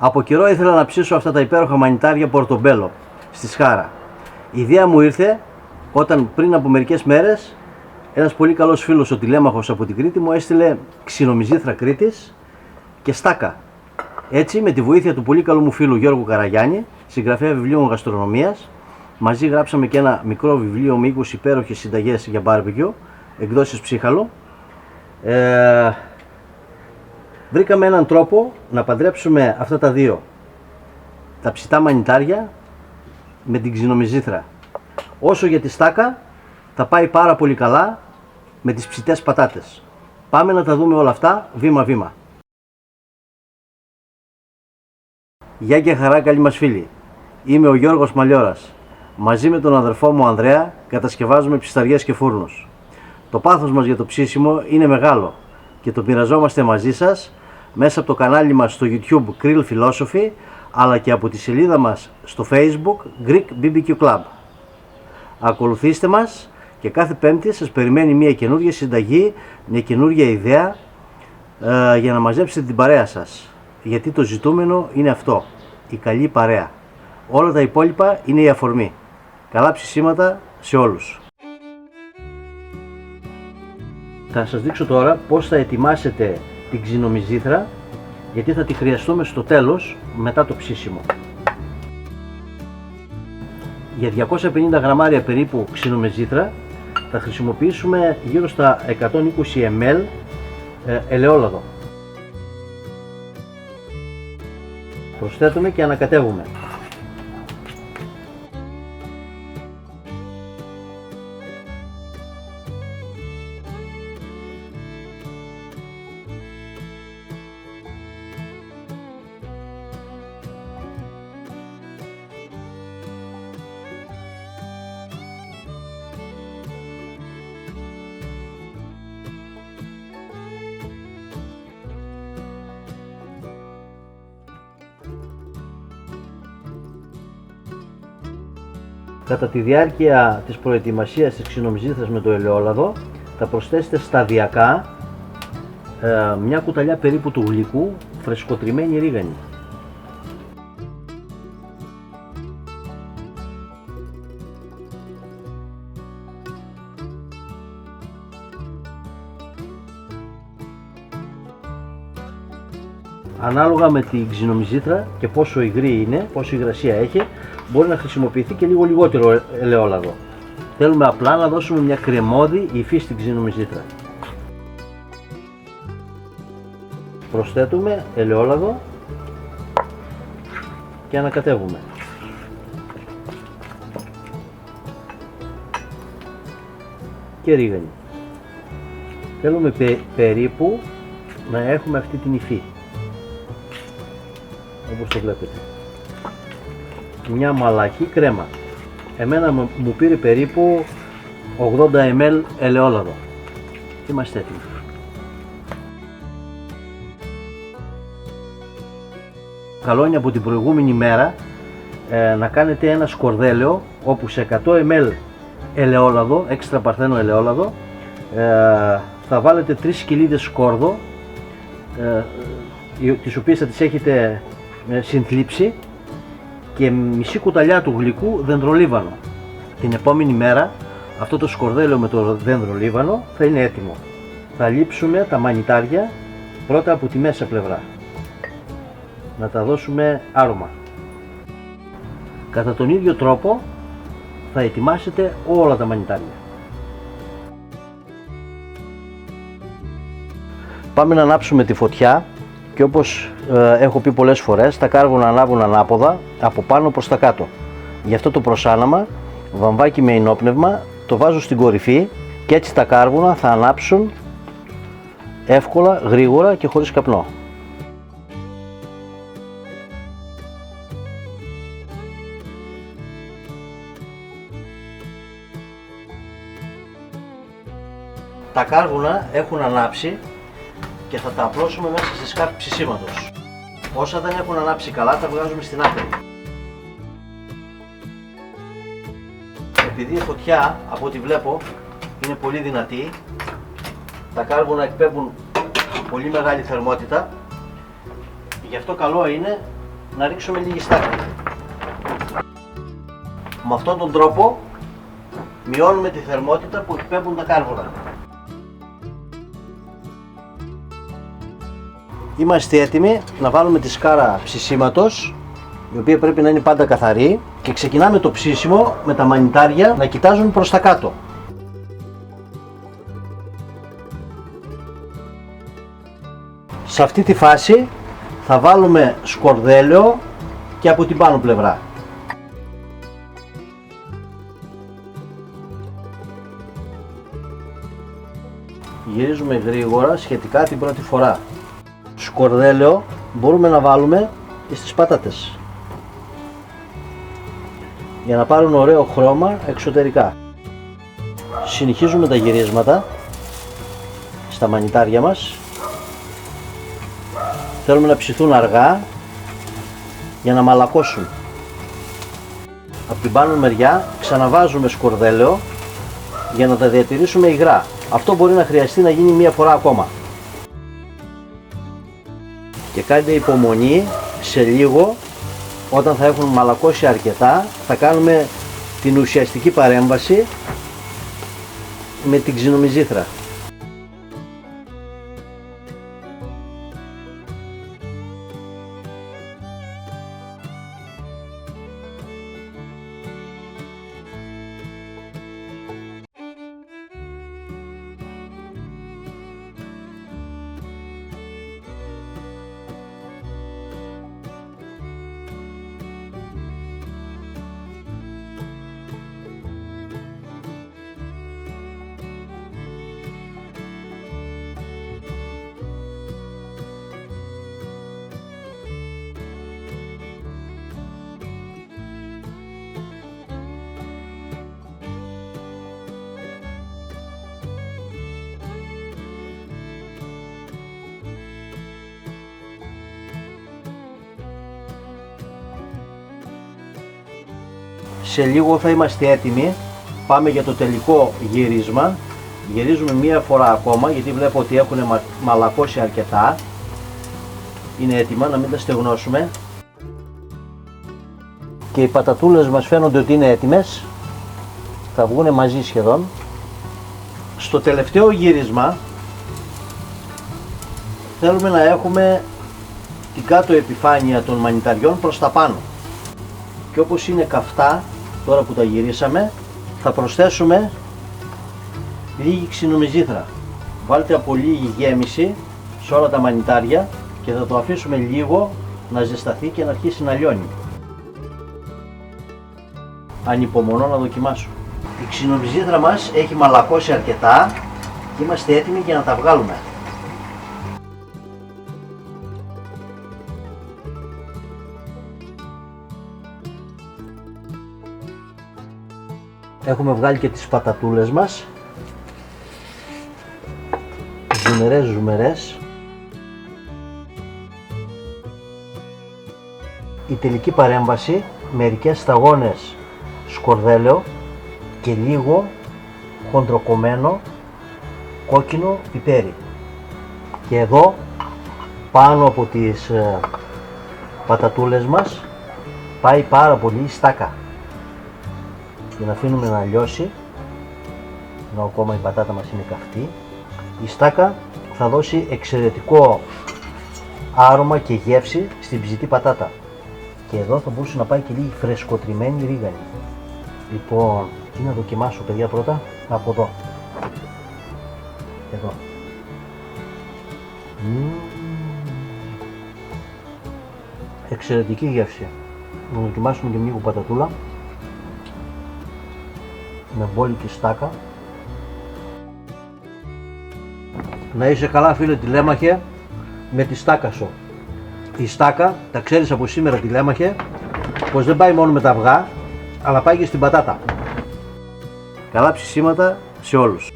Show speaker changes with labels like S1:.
S1: Από καιρό ήθελα να ψήσω αυτά τα υπέροχα μανιτάρια πορτομπέλο στη Σχάρα. Η ιδέα μου ήρθε όταν πριν από μερικές μέρες ένας πολύ καλός φίλος, ο τηλέμαχος από την Κρήτη, μου έστειλε ξινομυζήθρα Κρήτης και στάκα. Έτσι, με τη βοήθεια του πολύ καλού μου φίλου Γιώργου Καραγιάννη, συγγραφέα βιβλίων γαστρονομίας, μαζί γράψαμε και ένα μικρό βιβλίο με 20 υπέροχες συνταγές για μπάρμπεκιου, εκδόσεις Ψύχαλο. Βρήκαμε έναν τρόπο να παντρέψουμε αυτά τα δύο, τα ψητά μανιτάρια με την ξινομυζήθρα. Όσο για τη στάκα, θα πάει πάρα πολύ καλά με τις ψητές πατάτες. Πάμε να τα δούμε όλα αυτά βήμα-βήμα. Γεια και χαρά, καλή μας φίλοι. Είμαι ο Γιώργος Μαλιώρας. Μαζί με τον αδερφό μου Ανδρέα κατασκευάζουμε ψισταριές και φούρνους. Το πάθος μας για το ψήσιμο είναι μεγάλο και το μοιραζόμαστε μαζί σας μέσα από το κανάλι μας στο YouTube Grill Philosophy, αλλά και από τη σελίδα μας στο Facebook Greek BBQ Club. Ακολουθήστε μας και κάθε Πέμπτη σας περιμένει μια καινούργια συνταγή, μια καινούργια ιδέα για να μαζέψετε την παρέα σας. Γιατί το ζητούμενο είναι αυτό, η καλή παρέα. Όλα τα υπόλοιπα είναι η αφορμή. Καλά ψησίματα σε όλους. Θα σας δείξω τώρα πώς θα ετοιμάσετε την ξινομυζήθρα, γιατί θα τη χρειαστούμε στο τέλος μετά το ψήσιμο. Για 250 γραμμάρια περίπου ξινομυζήθρα θα χρησιμοποιήσουμε γύρω στα 120 ml ελαιόλαδο. Προσθέτουμε και ανακατεύουμε. Κατά τη διάρκεια της προετοιμασίας της ξινομυζήθρας με το ελαιόλαδο θα προσθέσετε σταδιακά μια κουταλιά περίπου του γλυκού φρεσκοτριμμένη ρίγανη. Ανάλογα με την ξινομυζήθρα και πόσο υγρή είναι, πόσο υγρασία έχει, μπορεί να χρησιμοποιηθεί και λίγο λιγότερο ελαιόλαδο. Θέλουμε απλά να δώσουμε μια κρεμώδη υφή στην ξινομυζήθρα. Προσθέτουμε ελαιόλαδο και ανακατεύουμε. Και ρίγανη. Θέλουμε περίπου να έχουμε αυτή την υφή, όπως το βλέπετε. Μια μαλακή κρέμα. Εμένα μου πήρε περίπου 80 ml ελαιόλαδο. Είμαστε έτοιμοι. Καλό είναι από την προηγούμενη μέρα να κάνετε ένα σκορδέλαιο όπου σε 100 ml ελαιόλαδο, έξτρα παρθένο ελαιόλαδο, θα βάλετε 3 σκυλίδες σκόρδο, τις οποίες θα τις έχετε συνθλίψει, και μισή κουταλιά του γλυκού δεντρολίβανο. Την επόμενη μέρα αυτό το σκορδέλαιο με το δεντρολίβανο θα είναι έτοιμο. Θα λείψουμε τα μανιτάρια πρώτα από τη μέσα πλευρά, να τα δώσουμε άρωμα. Κατά τον ίδιο τρόπο θα ετοιμάσετε όλα τα μανιτάρια. Πάμε να ανάψουμε τη φωτιά και όπως έχω πει πολλές φορές, τα κάρβουνα ανάβουν ανάποδα από πάνω προς τα κάτω. Γι' αυτό το προσάναμα, βαμβάκι με ενόπνευμα, το βάζω στην κορυφή και έτσι τα κάρβουνα θα ανάψουν εύκολα, γρήγορα και χωρίς καπνό. Τα κάρβουνα έχουν ανάψει και θα τα απλώσουμε μέσα στη σκάφη ψησίματος. Όσα δεν έχουν ανάψει καλά τα βγάζουμε στην άκρη. Επειδή η φωτιά, από ό,τι βλέπω, είναι πολύ δυνατή, τα κάρβουνα εκπέμπουν πολύ μεγάλη θερμότητα, γι' αυτό καλό είναι να ρίξουμε λίγη στάκα. Με αυτόν τον τρόπο μειώνουμε τη θερμότητα που εκπέμπουν τα κάρβουνα. Είμαστε έτοιμοι να βάλουμε τη σκάρα ψησίματος, η οποία πρέπει να είναι πάντα καθαρή, και ξεκινάμε το ψήσιμο με τα μανιτάρια να κοιτάζουν προς τα κάτω. Σε αυτή τη φάση θα βάλουμε σκορδέλαιο και από την πάνω πλευρά. Γυρίζουμε γρήγορα σχετικά την πρώτη φορά. Σκορδέλαιο μπορούμε να βάλουμε και στις πατάτες για να πάρουν ωραίο χρώμα εξωτερικά. Συνεχίζουμε τα γυρίσματα στα μανιτάρια μας. Θέλουμε να ψηθούν αργά για να μαλακώσουν. Από την πάνω μεριά ξαναβάζουμε σκορδέλαιο για να τα διατηρήσουμε υγρά. Αυτό μπορεί να χρειαστεί να γίνει μία φορά ακόμα. Και κάντε υπομονή, σε λίγο, όταν θα έχουν μαλακώσει αρκετά, θα κάνουμε την ουσιαστική παρέμβαση με την ξινομυζήθρα. Σε λίγο θα είμαστε έτοιμοι, πάμε για το τελικό γύρισμα. Γυρίζουμε μία φορά ακόμα, γιατί βλέπω ότι έχουν μαλακώσει αρκετά. Είναι έτοιμα, να μην τα στεγνώσουμε. Και οι πατατούλες μας φαίνονται ότι είναι έτοιμες, θα βγουν μαζί σχεδόν. Στο τελευταίο γύρισμα θέλουμε να έχουμε την κάτω επιφάνεια των μανιταριών προς τα πάνω. Και όπως είναι καυτά, τώρα που τα γυρίσαμε, θα προσθέσουμε λίγη ξινομυζήθρα. Βάλτε από λίγη γέμιση σε όλα τα μανιτάρια και θα το αφήσουμε λίγο να ζεσταθεί και να αρχίσει να λιώνει. Ανυπομονώ να δοκιμάσω. Η ξινομυζήθρα μας έχει μαλακώσει αρκετά και είμαστε έτοιμοι για να τα βγάλουμε. Έχουμε βγάλει και τις πατατούλες μας, ζουμερές. Η τελική παρέμβαση, μερικές σταγόνες σκορδέλαιο και λίγο χοντροκομμένο κόκκινο πιπέρι. Και εδώ πάνω από τις πατατούλες μας πάει πάρα πολύ στάκα. Και να αφήνουμε να λιώσει, ενώ ακόμα η πατάτα μας είναι καυτή. Η στάκα θα δώσει εξαιρετικό άρωμα και γεύση στην ψητή πατάτα. Και εδώ θα μπορούσε να πάει και λίγη φρεσκοτριμμένη ρίγανη. Λοιπόν, τι να δοκιμάσω παιδιά πρώτα, από εδώ. Εδώ. Εξαιρετική γεύση. Να δοκιμάσουμε και λίγο πατατούλα με μπόλικη στάκα. Να είσαι καλά φίλε τηλέμαχε με τη στάκα σου. Η στάκα, τα ξέρεις από σήμερα τηλέμαχε, πως δεν πάει μόνο με τα αυγά, αλλά πάει και στην πατάτα. Καλά ψησίματα σε όλους.